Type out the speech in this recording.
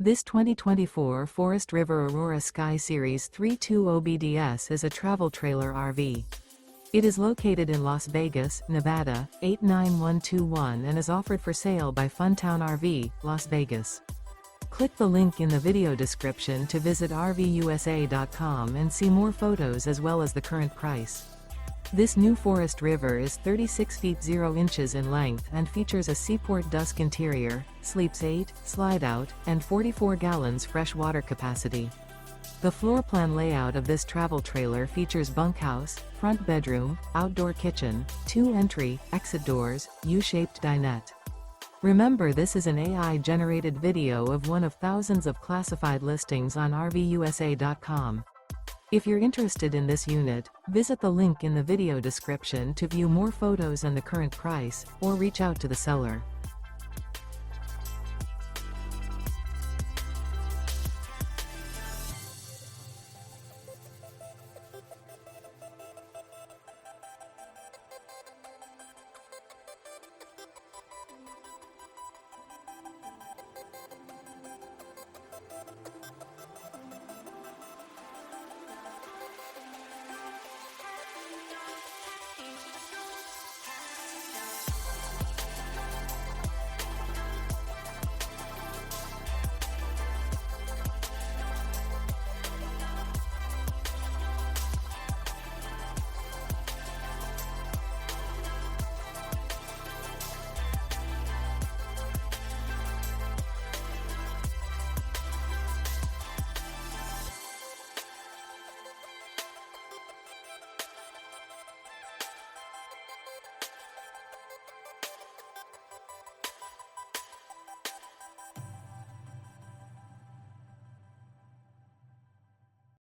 This 2024 Forest River Aurora Sky Series 320BDS is a travel trailer RV. It is located in Las Vegas, Nevada, 89121 and is offered for sale by Funtown RV, Las Vegas. Click the link in the video description to visit RVUSA.com and see more photos as well as the current price. This new Forest River is 36 feet 0 inches in length and features a SEAPORT DUSK interior, sleeps 8, slide-out, and 44 gallons fresh water capacity. The floor plan layout of this travel trailer features bunkhouse, front bedroom, outdoor kitchen, 2 entry, exit doors, U-shaped dinette. Remember, this is an AI-generated video of one of thousands of classified listings on RVUSA.com. If you're interested in this unit, visit the link in the video description to view more photos and the current price, or reach out to the seller.